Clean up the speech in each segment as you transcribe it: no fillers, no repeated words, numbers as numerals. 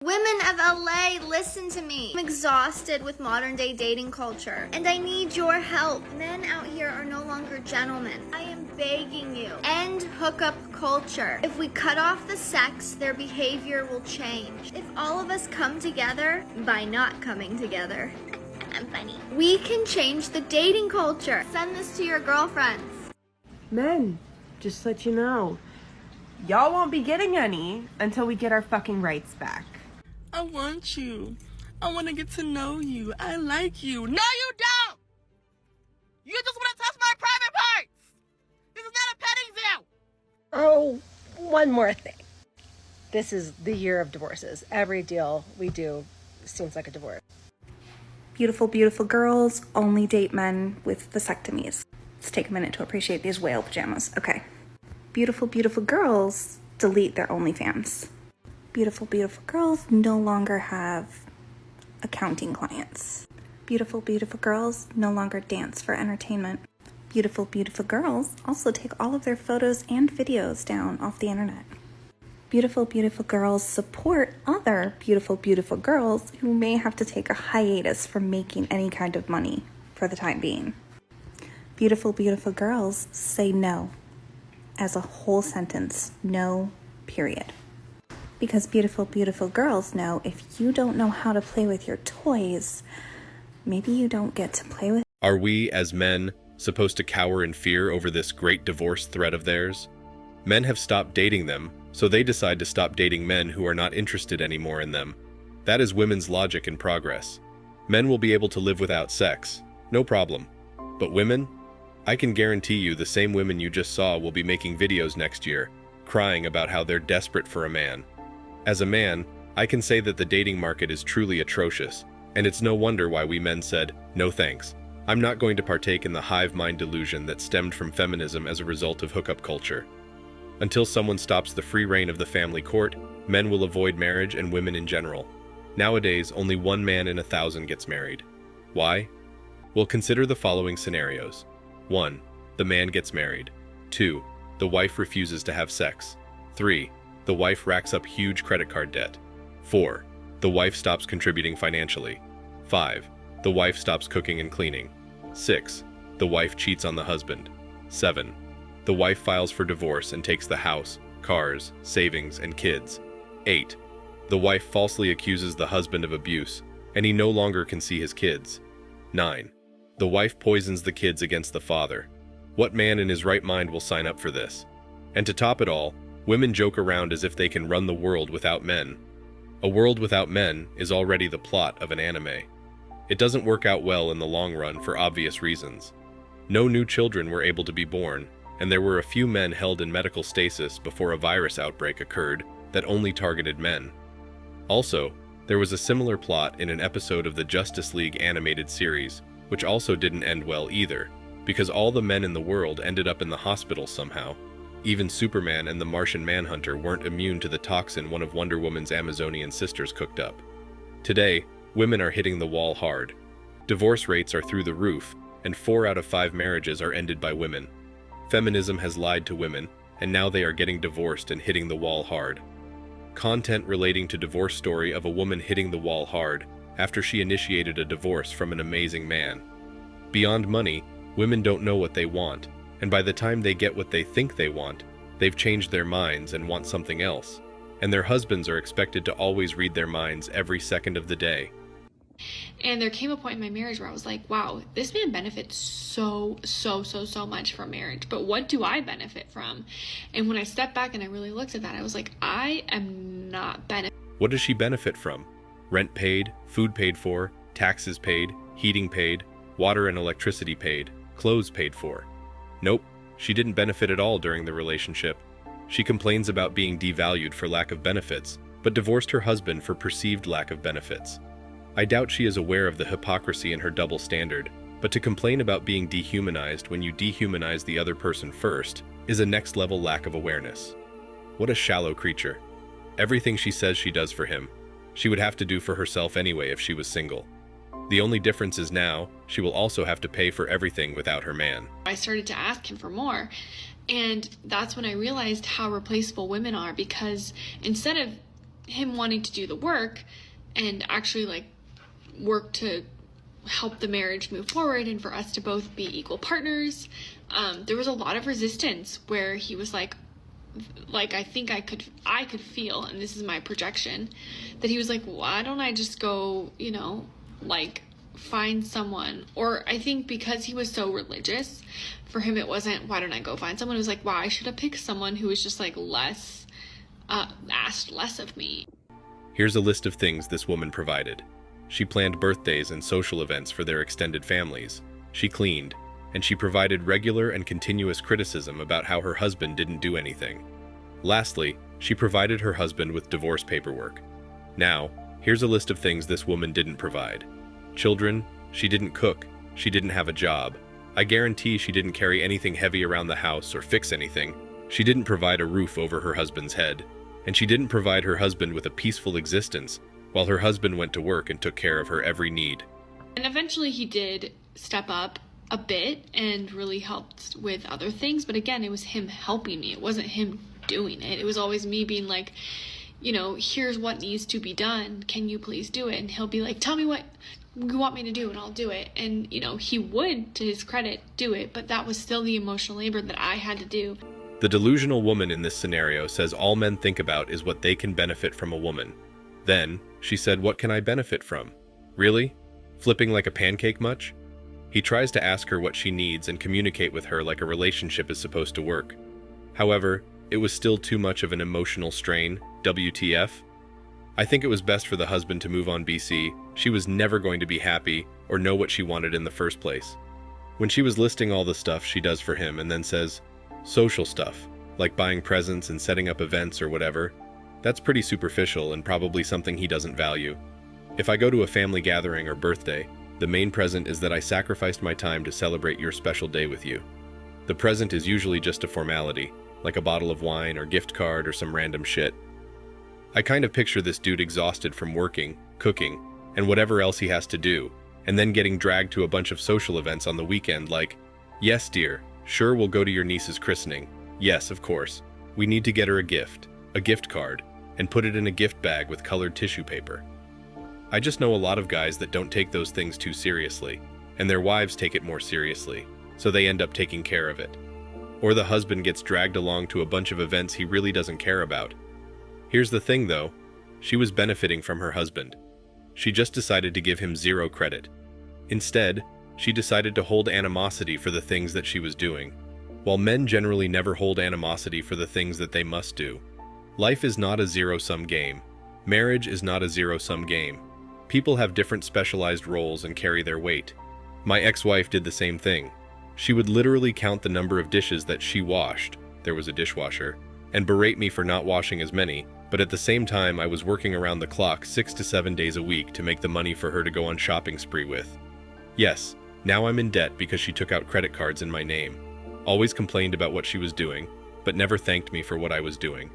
Women of LA, listen to me. I'm exhausted with modern day dating culture, and I need your help. Men out here are no longer gentlemen. I am begging you, end hookup culture. If we cut off the sex, their behavior will change. If all of us come together, by not coming together, I'm funny, we can change the dating culture. Send this to your girlfriends. Men, just let you know, y'all won't be getting any until we get our fucking rights back. I want you. I want to get to know you. I like you. No, you don't! You just want to touch my private parts! This is not a petting zoo! Oh, one more thing. This is the year of divorces. Every deal we do seems like a divorce. Beautiful, beautiful girls only date men with vasectomies. Let's take a minute to appreciate these whale pajamas. Okay. Beautiful, beautiful girls delete their OnlyFans. Beautiful, beautiful girls no longer have accounting clients. Beautiful, beautiful girls no longer dance for entertainment. Beautiful, beautiful girls also take all of their photos and videos down off the internet. Beautiful, beautiful girls support other beautiful, beautiful girls who may have to take a hiatus from making any kind of money for the time being. Beautiful, beautiful girls say no as a whole sentence. No, period. Because beautiful, beautiful girls know if you don't know how to play with your toys, maybe you don't get to play with. Are we, as men, supposed to cower in fear over this great divorce threat of theirs? Men have stopped dating them, so they decide to stop dating men who are not interested anymore in them. That is women's logic in progress. Men will be able to live without sex, no problem. But women? I can guarantee you the same women you just saw will be making videos next year, crying about how they're desperate for a man. As a man, I can say that the dating market is truly atrocious, and it's no wonder why we men said, no thanks. I'm not going to partake in the hive mind delusion that stemmed from feminism as a result of hookup culture. Until someone stops the free reign of the family court, men will avoid marriage and women in general. Nowadays, only 1 man in 1,000 gets married. Why? Well, consider the following scenarios. 1. The man gets married. 2. The wife refuses to have sex. 3. The wife racks up huge credit card debt. 4. The wife stops contributing financially. 5. The wife stops cooking and cleaning. 6. The wife cheats on the husband. 7. The wife files for divorce and takes the house, cars, savings, and kids. 8. The wife falsely accuses the husband of abuse, and he no longer can see his kids. 9. The wife poisons the kids against the father. What man in his right mind will sign up for this? And to top it all, women joke around as if they can run the world without men. A world without men is already the plot of an anime. It doesn't work out well in the long run for obvious reasons. No new children were able to be born, and there were a few men held in medical stasis before a virus outbreak occurred that only targeted men. Also, there was a similar plot in an episode of the Justice League animated series, which also didn't end well either, because all the men in the world ended up in the hospital somehow. Even Superman and the Martian Manhunter weren't immune to the toxin one of Wonder Woman's Amazonian sisters cooked up. Today, women are hitting the wall hard. Divorce rates are through the roof, and 4 out of 5 marriages are ended by women. Feminism has lied to women, and now they are getting divorced and hitting the wall hard. Content relating to divorce story of a woman hitting the wall hard after she initiated a divorce from an amazing man. Beyond money, women don't know what they want, and by the time they get what they think they want, they've changed their minds and want something else, and their husbands are expected to always read their minds every second of the day. And there came a point in my marriage where I was like, wow, this man benefits so much from marriage, but what do I benefit from? And when I stepped back and I really looked at that, I was like, I am not benefiting. What does she benefit from? Rent paid, food paid for, taxes paid, heating paid, water and electricity paid, clothes paid for. Nope, she didn't benefit at all during the relationship. She complains about being devalued for lack of benefits, but divorced her husband for perceived lack of benefits. I doubt she is aware of the hypocrisy in her double standard, but to complain about being dehumanized when you dehumanize the other person first is a next-level lack of awareness. What a shallow creature. Everything she says she does for him, she would have to do for herself anyway if she was single. The only difference is now, she will also have to pay for everything without her man. I started to ask him for more, and that's when I realized how replaceable women are, because instead of him wanting to do the work and actually like work to help the marriage move forward and for us to both be equal partners, there was a lot of resistance where he was like I think I could feel, and this is my projection, that he was like, why don't I just go, you know, like find someone? Or I think because he was so religious, for him it wasn't, why don't I go find someone? It was like, wow, I should have picked someone who was just like less, asked less of me. Here's a list of things this woman provided. She planned birthdays and social events for their extended families. She cleaned, and she provided regular and continuous criticism about how her husband didn't do anything. Lastly, she provided her husband with divorce paperwork. Now, here's a list of things this woman didn't provide. Children, she didn't cook, she didn't have a job. I guarantee she didn't carry anything heavy around the house or fix anything. She didn't provide a roof over her husband's head. And she didn't provide her husband with a peaceful existence while her husband went to work and took care of her every need. And eventually he did step up a bit and really helped with other things. But again, it was him helping me. It wasn't him doing it. It was always me being like, you know, here's what needs to be done. Can you please do it? And he'll be like, tell me what you want me to do and I'll do it. And, you know, he would, to his credit, do it. But that was still the emotional labor that I had to do. The delusional woman in this scenario says all men think about is what they can benefit from a woman. Then, she said, what can I benefit from? Really? Flipping like a pancake much? He tries to ask her what she needs and communicate with her like a relationship is supposed to work. However, it was still too much of an emotional strain. WTF? I think it was best for the husband to move on. BC. She was never going to be happy or know what she wanted in the first place. When she was listing all the stuff she does for him and then says, social stuff, like buying presents and setting up events or whatever, that's pretty superficial and probably something he doesn't value. If I go to a family gathering or birthday, the main present is that I sacrificed my time to celebrate your special day with you. The present is usually just a formality, like a bottle of wine or gift card or some random shit. I kind of picture this dude exhausted from working, cooking, and whatever else he has to do, and then getting dragged to a bunch of social events on the weekend like, yes, dear, sure, we'll go to your niece's christening. Yes, of course. We need to get her a gift card, and put it in a gift bag with colored tissue paper. I just know a lot of guys that don't take those things too seriously, and their wives take it more seriously, so they end up taking care of it. Or the husband gets dragged along to a bunch of events he really doesn't care about. Here's the thing though, she was benefiting from her husband. She just decided to give him zero credit. Instead, she decided to hold animosity for the things that she was doing. While men generally never hold animosity for the things that they must do. Life is not a zero-sum game. Marriage is not a zero-sum game. People have different specialized roles and carry their weight. My ex-wife did the same thing. She would literally count the number of dishes that she washed, there was a dishwasher, and berate me for not washing as many, but at the same time I was working around the clock 6 to 7 days a week to make the money for her to go on shopping spree with. Yes, now I'm in debt because she took out credit cards in my name. Always complained about what she was doing, but never thanked me for what I was doing.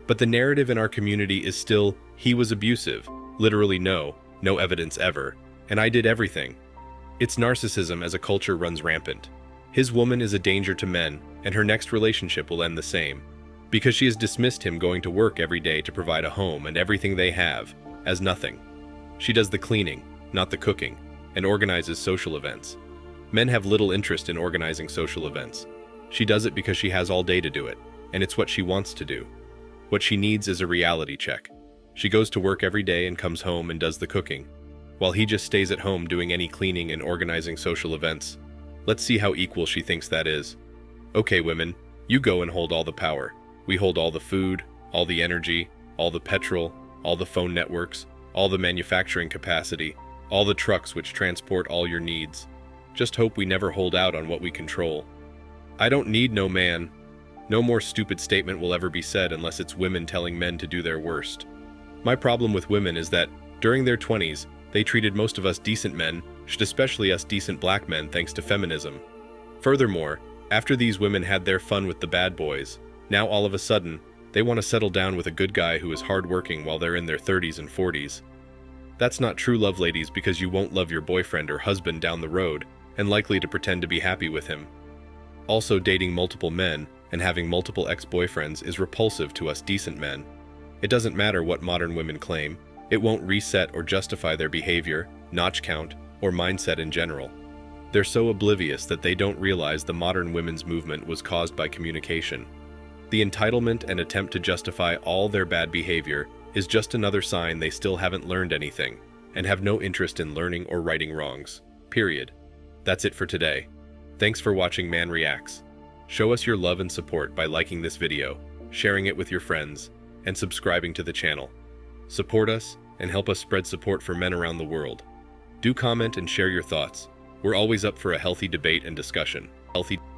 But the narrative in our community is still, he was abusive, literally no evidence ever, and I did everything. It's narcissism as a culture runs rampant. His woman is a danger to men, and her next relationship will end the same. Because she has dismissed him going to work every day to provide a home and everything they have, as nothing. She does the cleaning, not the cooking, and organizes social events. Men have little interest in organizing social events. She does it because she has all day to do it, and it's what she wants to do. What she needs is a reality check. She goes to work every day and comes home and does the cooking, while he just stays at home doing any cleaning and organizing social events. Let's see how equal she thinks that is. Okay, women, you go and hold all the power. We hold all the food, all the energy, all the petrol, all the phone networks, all the manufacturing capacity, all the trucks which transport all your needs. Just hope we never hold out on what we control. I don't need no man. No more stupid statement will ever be said unless it's women telling men to do their worst. My problem with women is that, during their 20s, they treated most of us decent men, especially us decent black men, thanks to feminism. Furthermore, after these women had their fun with the bad boys, now all of a sudden, they want to settle down with a good guy who is hardworking while they're in their 30s and 40s. That's not true love, ladies, because you won't love your boyfriend or husband down the road and likely to pretend to be happy with him. Also, dating multiple men and having multiple ex-boyfriends is repulsive to us decent men. It doesn't matter what modern women claim, it won't reset or justify their behavior, notch count, or mindset in general. They're so oblivious that they don't realize the modern women's movement was caused by communication. The entitlement and attempt to justify all their bad behavior is just another sign they still haven't learned anything, and have no interest in learning or righting wrongs. Period. That's it for today. Thanks for watching Man Reacts. Show us your love and support by liking this video, sharing it with your friends, and subscribing to the channel. Support us and help us spread support for men around the world. Do comment and share your thoughts. We're always up for a healthy debate and discussion.